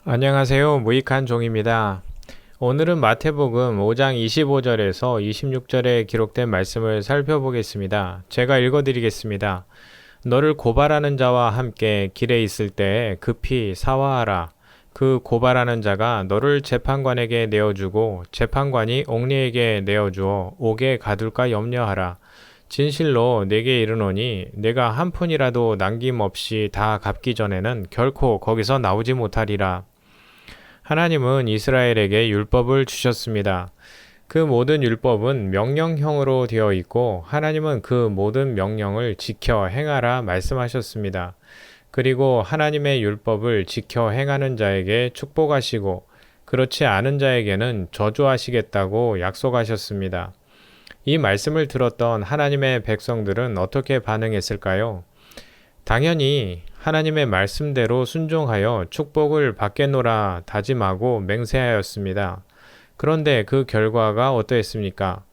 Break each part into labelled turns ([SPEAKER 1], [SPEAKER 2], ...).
[SPEAKER 1] 안녕하세요. 무익한 종입니다. 오늘은 마태복음 5장 25절에서 26절에 기록된 말씀을 살펴보겠습니다. 제가 읽어드리겠습니다. 너를 고발하는 자와 함께 길에 있을 때 급히 사화하라. 그 고발하는 자가 너를 재판관에게 내어주고 재판관이 옥리에게 내어주어 옥에 가둘까 염려하라. 진실로 내게 이르노니 내가 한 푼이라도 남김없이 다 갚기 전에는 결코 거기서 나오지 못하리라. 하나님은 이스라엘에게 율법을 주셨습니다. 그 모든 율법은 명령형으로 되어 있고 하나님은 그 모든 명령을 지켜 행하라 말씀하셨습니다. 그리고 하나님의 율법을 지켜 행하는 자에게 축복하시고 그렇지 않은 자에게는 저주하시겠다고 약속하셨습니다. 이 말씀을 들었던 하나님의 백성들은 어떻게 반응했을까요? 당연히 하나님의 말씀대로 순종하여 축복을 받겠노라 다짐하고 맹세하였습니다. 그런데 그 결과가 어떠했습니까?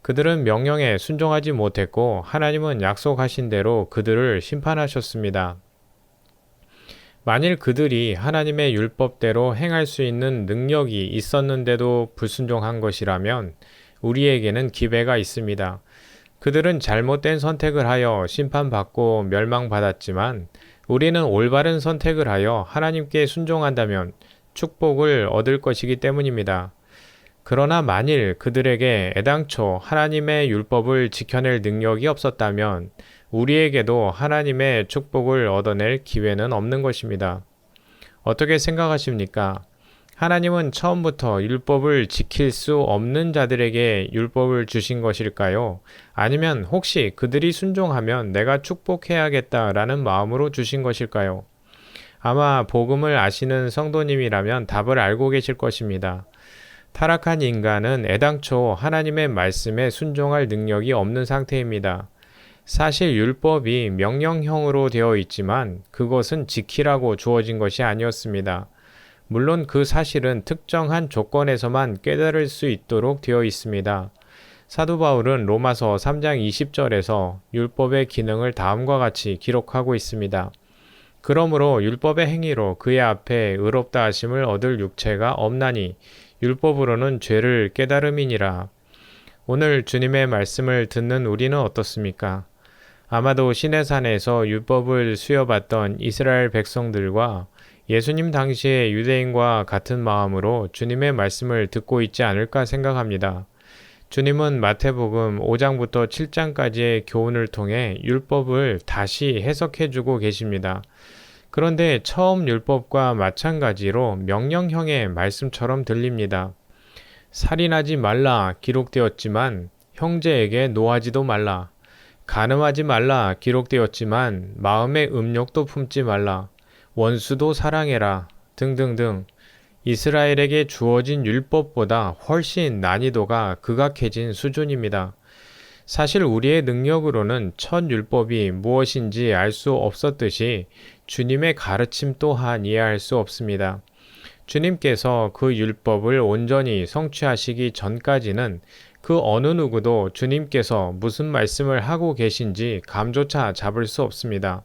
[SPEAKER 1] 그들은 명령에 순종하지 못했고 하나님은 약속하신 대로 그들을 심판하셨습니다. 만일 그들이 하나님의 율법대로 행할 수 있는 능력이 있었는데도 불순종한 것이라면 우리에게는 기회가 있습니다. 그들은 잘못된 선택을 하여 심판받고 멸망받았지만 우리는 올바른 선택을 하여 하나님께 순종한다면 축복을 얻을 것이기 때문입니다. 그러나 만일 그들에게 애당초 하나님의 율법을 지켜낼 능력이 없었다면 우리에게도 하나님의 축복을 얻어낼 기회는 없는 것입니다. 어떻게 생각하십니까? 하나님은 처음부터 율법을 지킬 수 없는 자들에게 율법을 주신 것일까요? 아니면 혹시 그들이 순종하면 내가 축복해야겠다라는 마음으로 주신 것일까요? 아마 복음을 아시는 성도님이라면 답을 알고 계실 것입니다. 타락한 인간은 애당초 하나님의 말씀에 순종할 능력이 없는 상태입니다. 사실 율법이 명령형으로 되어 있지만 그것은 지키라고 주어진 것이 아니었습니다. 물론 그 사실은 특정한 조건에서만 깨달을 수 있도록 되어 있습니다. 사도 바울은 로마서 3장 20절에서 율법의 기능을 다음과 같이 기록하고 있습니다. 그러므로 율법의 행위로 그의 앞에 의롭다 하심을 얻을 육체가 없나니 율법으로는 죄를 깨달음이니라. 오늘 주님의 말씀을 듣는 우리는 어떻습니까? 아마도 시내산에서 율법을 수여받던 이스라엘 백성들과 예수님 당시의 유대인과 같은 마음으로 주님의 말씀을 듣고 있지 않을까 생각합니다. 주님은 마태복음 5장부터 7장까지의 교훈을 통해 율법을 다시 해석해주고 계십니다. 그런데 처음 율법과 마찬가지로 명령형의 말씀처럼 들립니다. 살인하지 말라 기록되었지만 형제에게 노하지도 말라. 간음하지 말라 기록되었지만 마음의 음욕도 품지 말라. 원수도 사랑해라 등등등 이스라엘에게 주어진 율법보다 훨씬 난이도가 극악해진 수준입니다. 사실 우리의 능력으로는 첫 율법이 무엇인지 알 수 없었듯이 주님의 가르침 또한 이해할 수 없습니다. 주님께서 그 율법을 온전히 성취하시기 전까지는 그 어느 누구도 주님께서 무슨 말씀을 하고 계신지 감조차 잡을 수 없습니다.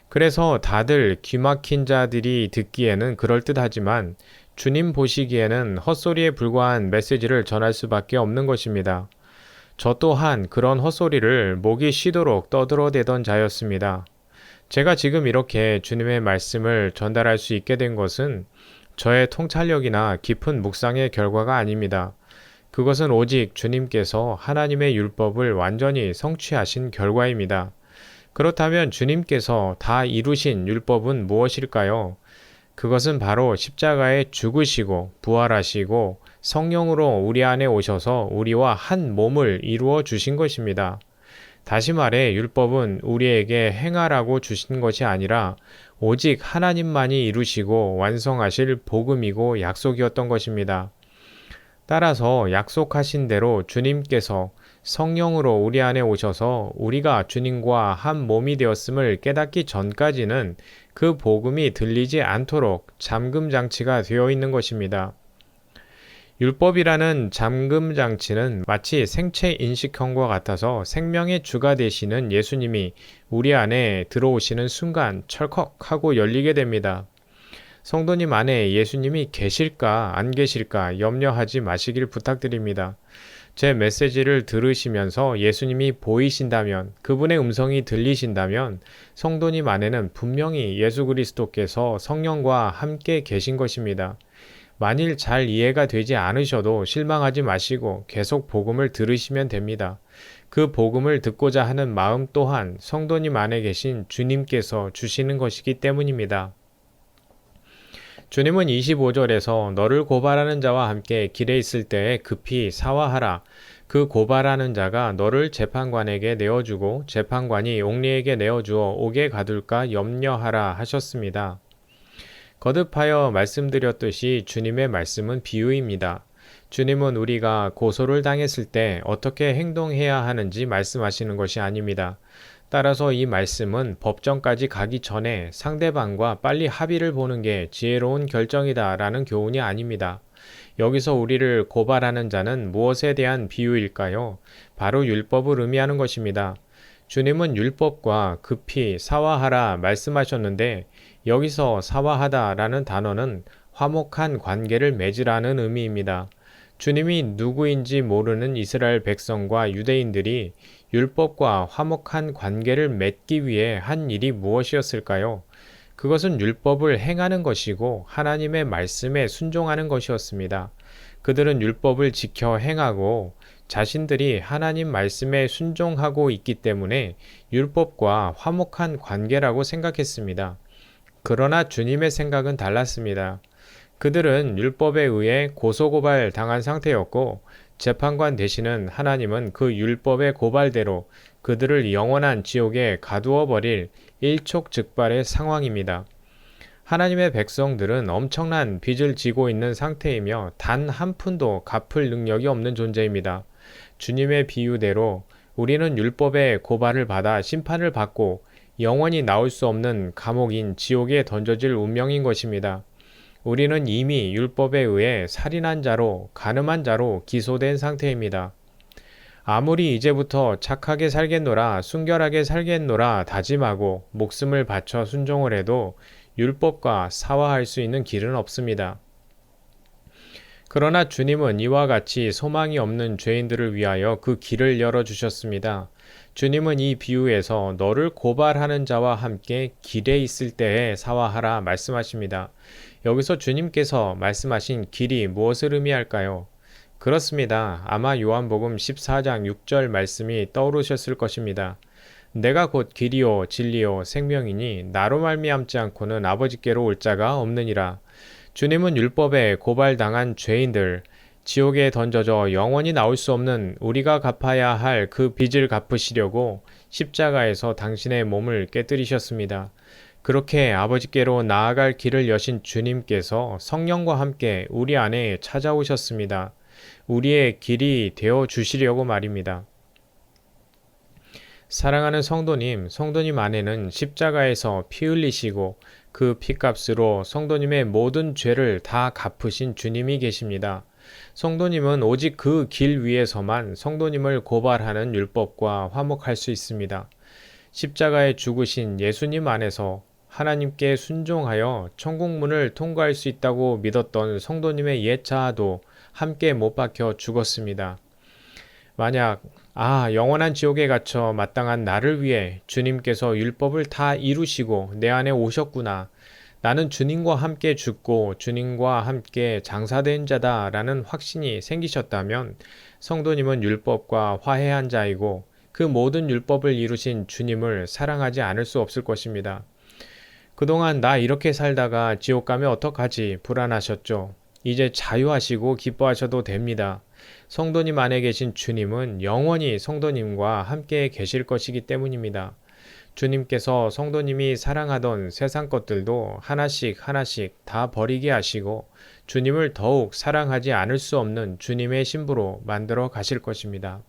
[SPEAKER 1] 그래서 다들 귀막힌 자들이 듣기에는 그럴듯하지만 주님 보시기에는 헛소리에 불과한 메시지를 전할 수밖에 없는 것입니다. 저 또한 그런 헛소리를 목이 쉬도록 떠들어대던 자였습니다. 제가 지금 이렇게 주님의 말씀을 전달할 수 있게 된 것은 저의 통찰력이나 깊은 묵상의 결과가 아닙니다. 그것은 오직 주님께서 하나님의 율법을 완전히 성취하신 결과입니다. 그렇다면 주님께서 다 이루신 율법은 무엇일까요? 그것은 바로 십자가에 죽으시고 부활하시고 성령으로 우리 안에 오셔서 우리와 한 몸을 이루어 주신 것입니다. 다시 말해 율법은 우리에게 행하라고 주신 것이 아니라 오직 하나님만이 이루시고 완성하실 복음이고 약속이었던 것입니다. 따라서 약속하신 대로 주님께서 성령으로 우리 안에 오셔서 우리가 주님과 한 몸이 되었음을 깨닫기 전까지는 그 복음이 들리지 않도록 잠금 장치가 되어 있는 것입니다. 율법이라는 잠금 장치는 마치 생체 인식형과 같아서 생명의 주가 되시는 예수님이 우리 안에 들어오시는 순간 철컥하고 열리게 됩니다. 성도님 안에 예수님이 계실까 안 계실까 염려하지 마시길 부탁드립니다. 제 메시지를 들으시면서 예수님이 보이신다면, 그분의 음성이 들리신다면 성도님 안에는 분명히 예수 그리스도께서 성령과 함께 계신 것입니다. 만일 잘 이해가 되지 않으셔도 실망하지 마시고 계속 복음을 들으시면 됩니다. 그 복음을 듣고자 하는 마음 또한 성도님 안에 계신 주님께서 주시는 것이기 때문입니다. 주님은 25절에서 너를 고발하는 자와 함께 길에 있을 때에 급히 사화하라. 그 고발하는 자가 너를 재판관에게 내어주고 재판관이 옥리에게 내어주어 옥에 가둘까 염려하라 하셨습니다. 거듭하여 말씀드렸듯이 주님의 말씀은 비유입니다. 주님은 우리가 고소를 당했을 때 어떻게 행동해야 하는지 말씀하시는 것이 아닙니다. 따라서 이 말씀은 법정까지 가기 전에 상대방과 빨리 합의를 보는 게 지혜로운 결정이다라는 교훈이 아닙니다. 여기서 우리를 고발하는 자는 무엇에 대한 비유일까요? 바로 율법을 의미하는 것입니다. 주님은 율법과 급히 사화하라 말씀하셨는데 여기서 사화하다라는 단어는 화목한 관계를 맺으라는 의미입니다. 주님이 누구인지 모르는 이스라엘 백성과 유대인들이 율법과 화목한 관계를 맺기 위해 한 일이 무엇이었을까요? 그것은 율법을 행하는 것이고 하나님의 말씀에 순종하는 것이었습니다. 그들은 율법을 지켜 행하고 자신들이 하나님 말씀에 순종하고 있기 때문에 율법과 화목한 관계라고 생각했습니다. 그러나 주님의 생각은 달랐습니다. 그들은 율법에 의해 고소고발 당한 상태였고 재판관 되시는 하나님은 그 율법의 고발대로 그들을 영원한 지옥에 가두어 버릴 일촉즉발의 상황입니다. 하나님의 백성들은 엄청난 빚을 지고 있는 상태이며 단 한 푼도 갚을 능력이 없는 존재입니다. 주님의 비유대로 우리는 율법의 고발을 받아 심판을 받고 영원히 나올 수 없는 감옥인 지옥에 던져질 운명인 것입니다. 우리는 이미 율법에 의해 살인한 자로, 간음한 자로 기소된 상태입니다. 아무리 이제부터 착하게 살겠노라, 순결하게 살겠노라 다짐하고 목숨을 바쳐 순종을 해도 율법과 사화할 수 있는 길은 없습니다. 그러나 주님은 이와 같이 소망이 없는 죄인들을 위하여 그 길을 열어주셨습니다. 주님은 이 비유에서 너를 고발하는 자와 함께 길에 있을 때에 사화하라 말씀하십니다. 여기서 주님께서 말씀하신 길이 무엇을 의미할까요? 그렇습니다. 아마 요한복음 14장 6절 말씀이 떠오르셨을 것입니다. 내가 곧 길이요 진리요 생명이니 나로 말미암지 않고는 아버지께로 올 자가 없느니라. 주님은 율법에 고발당한 죄인들, 지옥에 던져져 영원히 나올 수 없는 우리가 갚아야 할 그 빚을 갚으시려고 십자가에서 당신의 몸을 깨뜨리셨습니다. 그렇게 아버지께로 나아갈 길을 여신 주님께서 성령과 함께 우리 안에 찾아오셨습니다. 우리의 길이 되어 주시려고 말입니다. 사랑하는 성도님 안에는 십자가에서 피 흘리시고 그 피값으로 성도님의 모든 죄를 다 갚으신 주님이 계십니다. 성도님은 오직 그 길 위에서만 성도님을 고발하는 율법과 화목할 수 있습니다. 십자가에 죽으신 예수님 안에서 하나님께 순종하여 천국문을 통과할 수 있다고 믿었던 성도님의 옛 자아도 함께 못 박혀 죽었습니다. 만약 영원한 지옥에 갇혀 마땅한 나를 위해 주님께서 율법을 다 이루시고 내 안에 오셨구나. 나는 주님과 함께 죽고 주님과 함께 장사된 자다라는 확신이 생기셨다면 성도님은 율법과 화해한 자이고 그 모든 율법을 이루신 주님을 사랑하지 않을 수 없을 것입니다. 그동안 나 이렇게 살다가 지옥 가면 어떡하지 불안하셨죠? 이제 자유하시고 기뻐하셔도 됩니다. 성도님 안에 계신 주님은 영원히 성도님과 함께 계실 것이기 때문입니다. 주님께서 성도님이 사랑하던 세상 것들도 하나씩 다 버리게 하시고 주님을 더욱 사랑하지 않을 수 없는 주님의 신부로 만들어 가실 것입니다.